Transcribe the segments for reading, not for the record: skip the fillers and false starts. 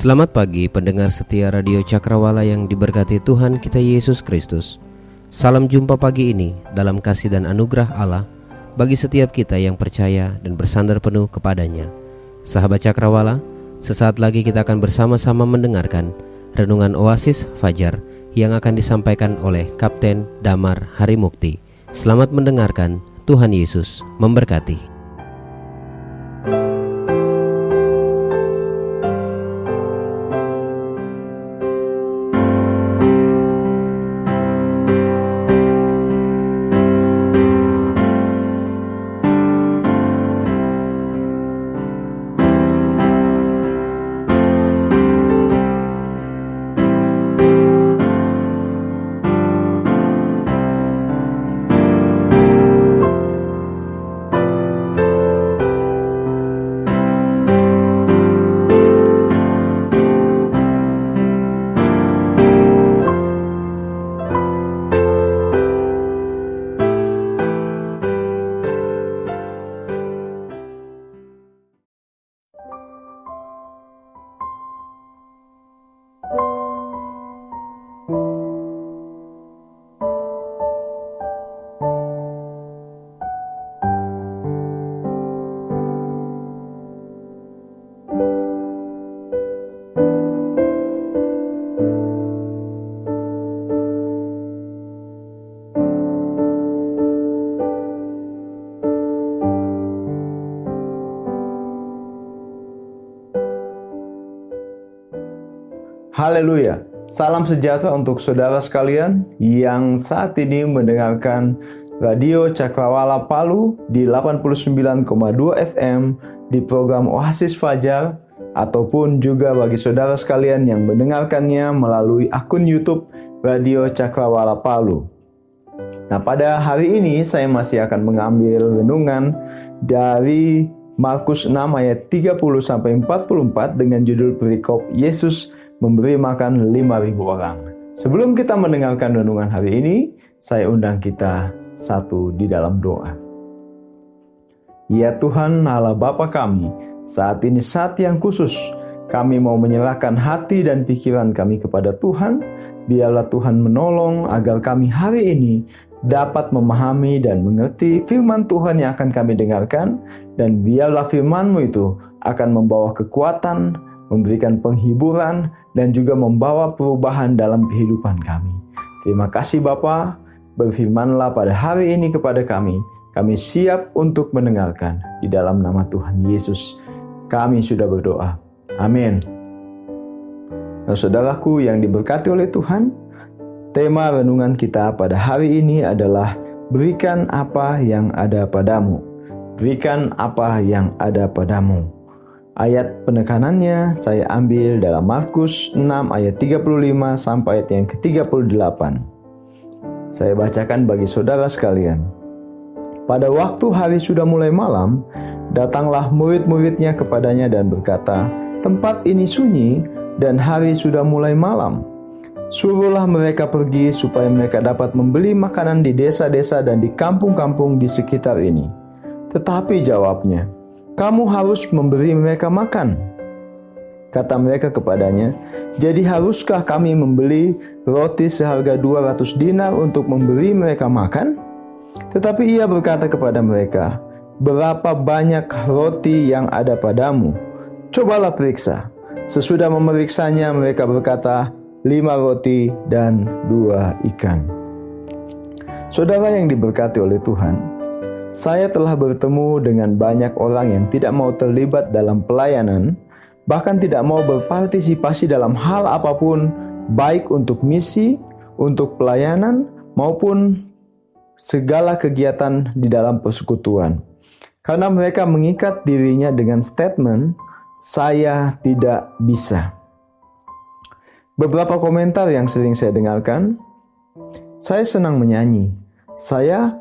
Selamat pagi pendengar setia Radio Cakrawala yang diberkati Tuhan kita Yesus Kristus. Salam jumpa pagi ini dalam kasih dan anugerah Allah bagi setiap kita yang percaya dan bersandar penuh kepadanya. Sahabat Cakrawala, sesaat lagi kita akan bersama-sama mendengarkan Renungan Oasis Fajar yang akan disampaikan oleh Kapten Damar Harimukti. Selamat mendengarkan, Tuhan Yesus memberkati. Haleluya, salam sejahtera untuk saudara sekalian yang saat ini mendengarkan Radio Cakrawala Palu di 89,2 FM di program Oasis Fajar, ataupun juga bagi saudara sekalian yang mendengarkannya melalui akun YouTube Radio Cakrawala Palu. Nah, pada hari ini saya masih akan mengambil renungan dari Markus 6 ayat 30-44 dengan judul perikop Yesus memberi makan 5.000 orang. Sebelum kita mendengarkan renungan hari ini, saya undang kita satu di dalam doa. Ya Tuhan Allah Bapa kami, saat ini saat yang khusus, kami mau menyerahkan hati dan pikiran kami kepada Tuhan. Biarlah Tuhan menolong agar kami hari ini dapat memahami dan mengerti firman Tuhan yang akan kami dengarkan. Dan biarlah firman-Mu itu akan membawa kekuatan, memberikan penghiburan, dan juga membawa perubahan dalam kehidupan kami. Terima kasih Bapa, berfirmanlah pada hari ini kepada kami. Kami siap untuk mendengarkan. Di dalam nama Tuhan Yesus, kami sudah berdoa. Amin. Nah, saudaraku yang diberkati oleh Tuhan, tema renungan kita pada hari ini adalah berikan apa yang ada padamu. Berikan apa yang ada padamu. Ayat penekanannya saya ambil dalam Markus 6 ayat 35 sampai ayat yang ke-38. Saya bacakan bagi saudara sekalian. Pada waktu hari sudah mulai malam, datanglah murid-muridnya kepadanya dan berkata, "Tempat ini sunyi dan hari sudah mulai malam. Suruhlah mereka pergi supaya mereka dapat membeli makanan di desa-desa dan di kampung-kampung di sekitar ini." Tetapi jawabnya, "Kamu harus memberi mereka makan." Kata mereka kepadanya, "Jadi haruskah kami membeli roti seharga 200 dinar untuk memberi mereka makan?" Tetapi ia berkata kepada mereka, "Berapa banyak roti yang ada padamu? Cobalah periksa." Sesudah memeriksanya, mereka berkata, 5 roti dan 2 ikan. Saudara yang diberkati oleh Tuhan, saya telah bertemu dengan banyak orang yang tidak mau terlibat dalam pelayanan, bahkan tidak mau berpartisipasi dalam hal apapun, baik untuk misi, untuk pelayanan, maupun segala kegiatan di dalam persekutuan. Karena mereka mengikat dirinya dengan statement, "Saya tidak bisa." Beberapa komentar yang sering saya dengarkan, saya senang menyanyi, saya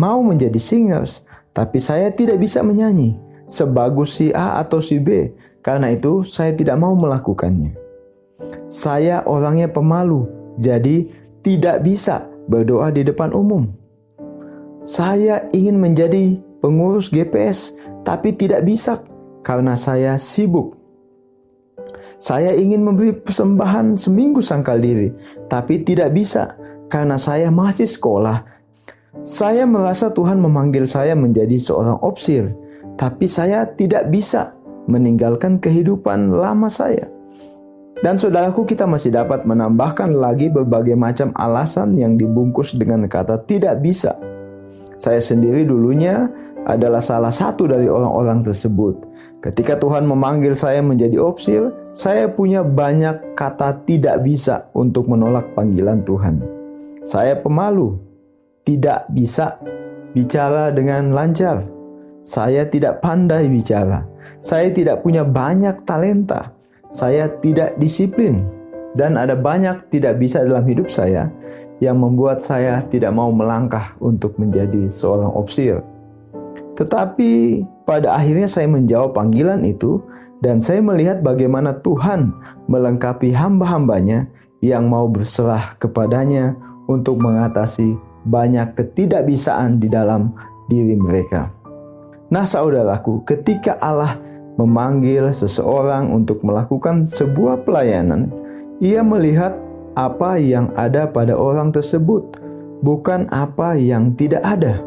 mau menjadi singers, tapi saya tidak bisa menyanyi sebagus si A atau si B, karena itu saya tidak mau melakukannya. Saya orangnya pemalu, jadi tidak bisa berdoa di depan umum. Saya ingin menjadi pengurus GPS, tapi tidak bisa karena saya sibuk. Saya ingin memberi persembahan seminggu sangkal diri, tapi tidak bisa karena saya masih sekolah. Saya merasa Tuhan memanggil saya menjadi seorang opsir, tapi saya tidak bisa meninggalkan kehidupan lama saya. Dan saudaraku, kita masih dapat menambahkan lagi berbagai macam alasan yang dibungkus dengan kata tidak bisa. Saya sendiri dulunya adalah salah satu dari orang-orang tersebut. Ketika Tuhan memanggil saya menjadi opsir, saya punya banyak kata tidak bisa untuk menolak panggilan Tuhan. Saya pemalu, tidak bisa bicara dengan lancar. Saya tidak pandai bicara. Saya tidak punya banyak talenta. Saya tidak disiplin. Dan ada banyak tidak bisa dalam hidup saya yang membuat saya tidak mau melangkah untuk menjadi seorang opsir. Tetapi pada akhirnya saya menjawab panggilan itu dan saya melihat bagaimana Tuhan melengkapi hamba-hambanya yang mau berserah kepadanya untuk mengatasi banyak ketidakbisaan di dalam diri mereka. Nah saudaraku, ketika Allah memanggil seseorang untuk melakukan sebuah pelayanan, Ia melihat apa yang ada pada orang tersebut, bukan apa yang tidak ada.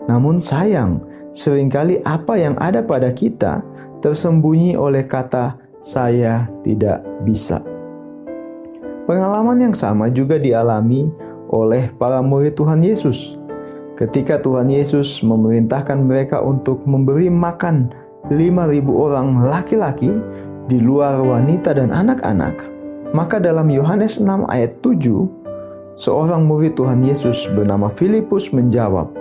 Namun sayang, seringkali apa yang ada pada kita tersembunyi oleh kata saya tidak bisa. Pengalaman yang sama juga dialami oleh para murid Tuhan Yesus. Ketika Tuhan Yesus memerintahkan mereka untuk memberi makan 5.000 orang laki-laki di luar wanita dan anak-anak, maka dalam Yohanes 6 ayat 7, seorang murid Tuhan Yesus bernama Filipus menjawab,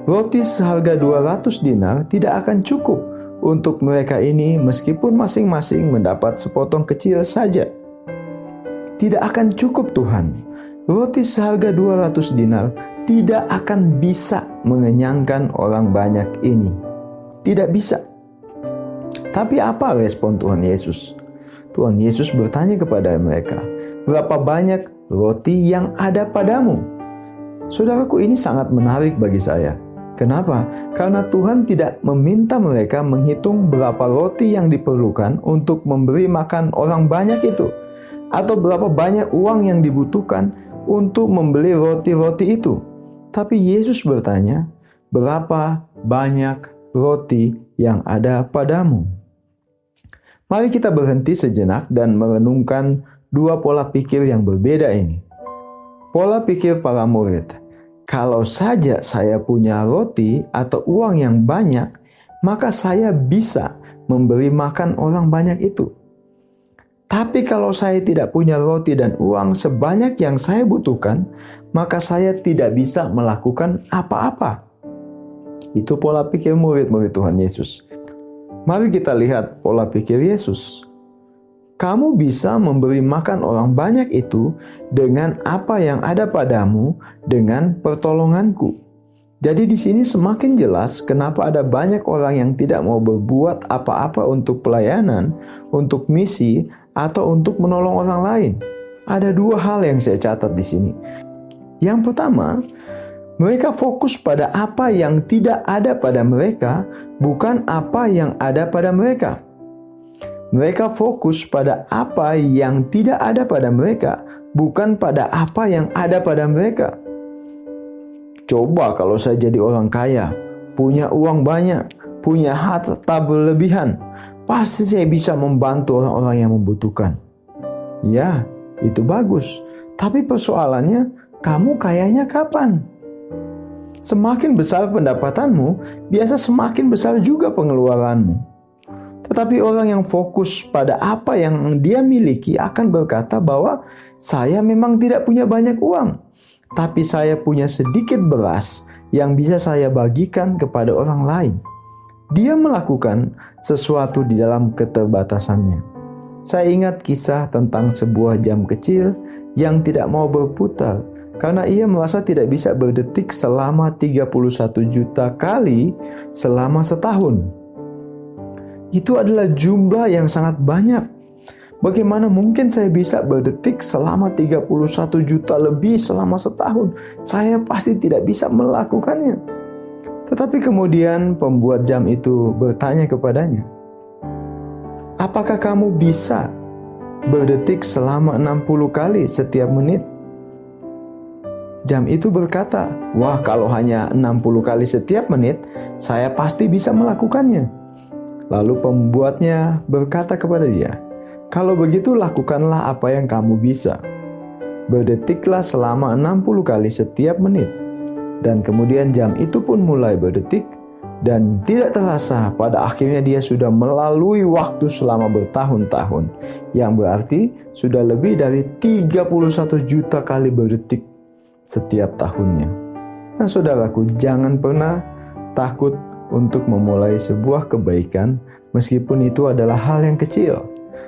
"Roti seharga 200 dinar tidak akan cukup untuk mereka ini meskipun masing-masing mendapat sepotong kecil saja." Tidak akan cukup Tuhan. Roti seharga 200 dinar tidak akan bisa mengenyangkan orang banyak ini. Tidak bisa. Tapi apa respon Tuhan Yesus? Tuhan Yesus bertanya kepada mereka, "Berapa banyak roti yang ada padamu?" Saudaraku, ini sangat menarik bagi saya. Kenapa? Karena Tuhan tidak meminta mereka menghitung berapa roti yang diperlukan untuk memberi makan orang banyak itu, atau berapa banyak uang yang dibutuhkan untuk membeli roti-roti itu. Tapi Yesus bertanya, "Berapa banyak roti yang ada padamu?" Mari kita berhenti sejenak dan merenungkan dua pola pikir yang berbeda ini. Pola pikir para murid, kalau saja saya punya roti atau uang yang banyak, maka saya bisa memberi makan orang banyak itu. Tapi kalau saya tidak punya roti dan uang sebanyak yang saya butuhkan, maka saya tidak bisa melakukan apa-apa. Itu pola pikir murid-murid Tuhan Yesus. Mari kita lihat pola pikir Yesus. Kamu bisa memberi makan orang banyak itu dengan apa yang ada padamu dengan pertolonganku. Jadi di sini semakin jelas kenapa ada banyak orang yang tidak mau berbuat apa-apa untuk pelayanan, untuk misi, atau untuk menolong orang lain. Ada dua hal yang saya catat di sini. Yang pertama, mereka fokus pada apa yang tidak ada pada mereka, bukan apa yang ada pada mereka. Mereka fokus pada apa yang tidak ada pada mereka, bukan pada apa yang ada pada mereka. Coba kalau saya jadi orang kaya, punya uang banyak, punya harta berlebihan, pasti saya bisa membantu orang-orang yang membutuhkan. Ya, itu bagus. Tapi persoalannya, kamu kayanya kapan? Semakin besar pendapatanmu, biasa semakin besar juga pengeluaranmu. Tetapi orang yang fokus pada apa yang dia miliki akan berkata bahwa saya memang tidak punya banyak uang, tapi saya punya sedikit beras yang bisa saya bagikan kepada orang lain. Dia melakukan sesuatu di dalam keterbatasannya. Saya ingat kisah tentang sebuah jam kecil yang tidak mau berputar karena ia merasa tidak bisa berdetik selama 31 juta kali selama setahun. Itu adalah jumlah yang sangat banyak. Bagaimana mungkin saya bisa berdetik selama 31 juta lebih selama setahun? Saya pasti tidak bisa melakukannya. Tetapi kemudian pembuat jam itu bertanya kepadanya, apakah kamu bisa berdetik selama 60 kali setiap menit? Jam itu berkata, wah, kalau hanya 60 kali setiap menit, saya pasti bisa melakukannya. Lalu pembuatnya berkata kepada dia, kalau begitu lakukanlah apa yang kamu bisa. Berdetiklah selama 60 kali setiap menit. Dan kemudian jam itu pun mulai berdetik, dan tidak terasa pada akhirnya dia sudah melalui waktu selama bertahun-tahun, yang berarti sudah lebih dari 31 juta kali berdetik setiap tahunnya. Nah saudaraku, jangan pernah takut untuk memulai sebuah kebaikan meskipun itu adalah hal yang kecil.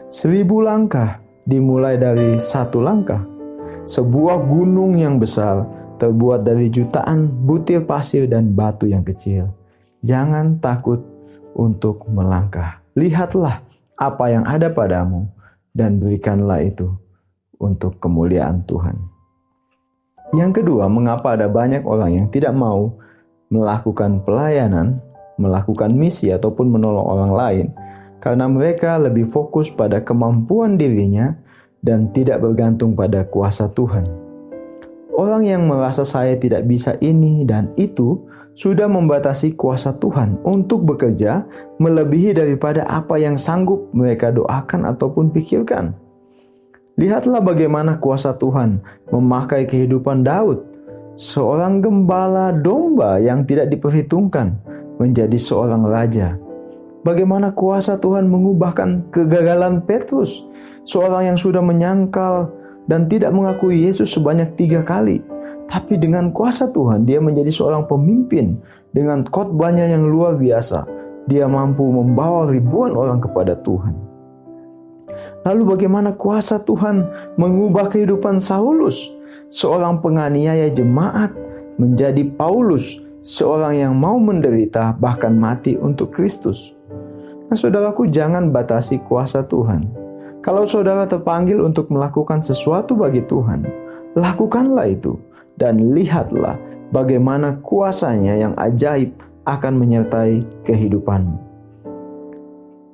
1000 langkah dimulai dari 1 langkah. Sebuah gunung yang besar terbuat dari jutaan butir pasir dan batu yang kecil. Jangan takut untuk melangkah. Lihatlah apa yang ada padamu dan berikanlah itu untuk kemuliaan Tuhan. Yang kedua, mengapa ada banyak orang yang tidak mau melakukan pelayanan, melakukan misi ataupun menolong orang lain? Karena mereka lebih fokus pada kemampuan dirinya dan tidak bergantung pada kuasa Tuhan. Orang yang merasa saya tidak bisa ini dan itu sudah membatasi kuasa Tuhan untuk bekerja melebihi daripada apa yang sanggup mereka doakan ataupun pikirkan. Lihatlah bagaimana kuasa Tuhan memakai kehidupan Daud, seorang gembala domba yang tidak diperhitungkan, menjadi seorang raja. Bagaimana kuasa Tuhan mengubahkan kegagalan Petrus, seorang yang sudah menyangkal dan tidak mengakui Yesus sebanyak 3 kali. Tapi dengan kuasa Tuhan, dia menjadi seorang pemimpin. Dengan khotbahnya yang luar biasa, dia mampu membawa ribuan orang kepada Tuhan. Lalu bagaimana kuasa Tuhan mengubah kehidupan Saulus, seorang penganiaya jemaat, menjadi Paulus, seorang yang mau menderita bahkan mati untuk Kristus. Nah saudaraku, jangan batasi kuasa Tuhan. Kalau saudara terpanggil untuk melakukan sesuatu bagi Tuhan, lakukanlah itu dan lihatlah bagaimana kuasanya yang ajaib akan menyertai kehidupanmu.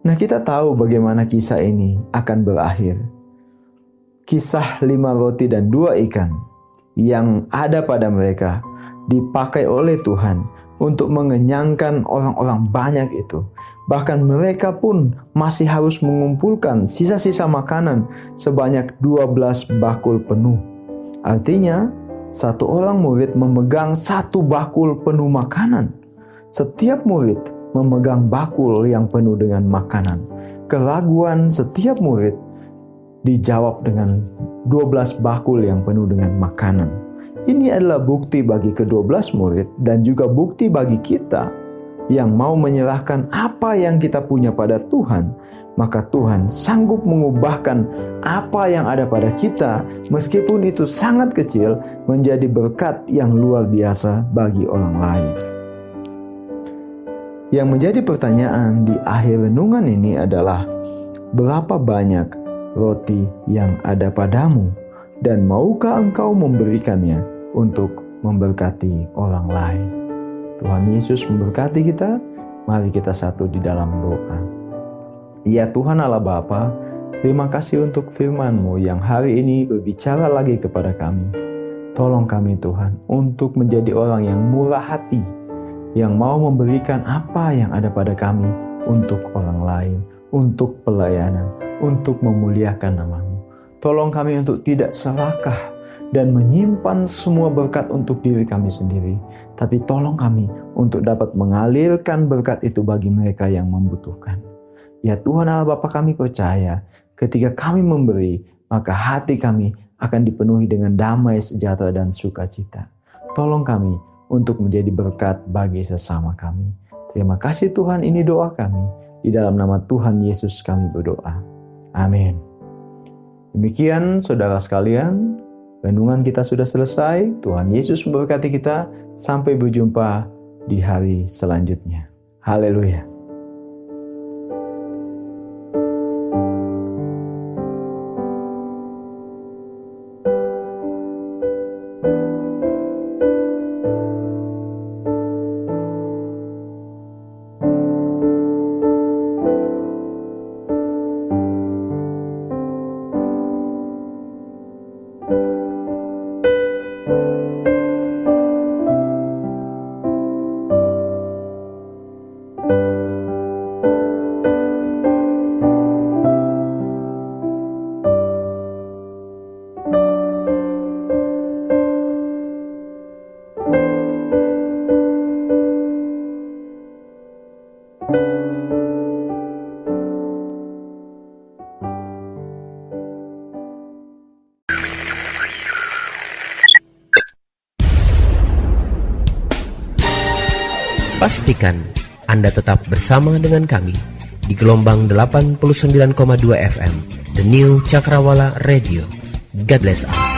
Nah, kita tahu bagaimana kisah ini akan berakhir. Kisah 5 roti dan 2 ikan yang ada pada mereka dipakai oleh Tuhan untuk mengenyangkan orang-orang banyak itu. Bahkan mereka pun masih harus mengumpulkan sisa-sisa makanan sebanyak 12 bakul penuh. Artinya, satu orang murid memegang 1 bakul penuh makanan. Setiap murid memegang bakul yang penuh dengan makanan. Keraguan setiap murid dijawab dengan 12 bakul yang penuh dengan makanan. Ini adalah bukti bagi ke-12 murid dan juga bukti bagi kita yang mau menyerahkan apa yang kita punya pada Tuhan, maka Tuhan sanggup mengubahkan apa yang ada pada kita, meskipun itu sangat kecil, menjadi berkat yang luar biasa bagi orang lain. Yang menjadi pertanyaan di akhir renungan ini adalah, berapa banyak roti yang ada padamu, dan maukah engkau memberikannya untuk memberkati orang lain? Tuhan Yesus memberkati kita. Mari kita satu di dalam doa. Ya Tuhan Allah Bapa, terima kasih untuk firman-Mu yang hari ini berbicara lagi kepada kami. Tolong kami Tuhan untuk menjadi orang yang murah hati, yang mau memberikan apa yang ada pada kami untuk orang lain, untuk pelayanan, untuk memuliakan nama-Mu. Tolong kami untuk tidak serakah dan menyimpan semua berkat untuk diri kami sendiri. Tapi tolong kami untuk dapat mengalirkan berkat itu bagi mereka yang membutuhkan. Ya Tuhan Allah Bapa, kami percaya ketika kami memberi, maka hati kami akan dipenuhi dengan damai, sejahtera, dan sukacita. Tolong kami untuk menjadi berkat bagi sesama kami. Terima kasih Tuhan, ini doa kami. Di dalam nama Tuhan Yesus kami berdoa. Amin. Demikian saudara sekalian, renungan kita sudah selesai. Tuhan Yesus memberkati kita. Sampai berjumpa di hari selanjutnya. Haleluya. Pastikan Anda tetap bersama dengan kami di gelombang 89,2 FM, The New Cakrawala Radio. God bless us.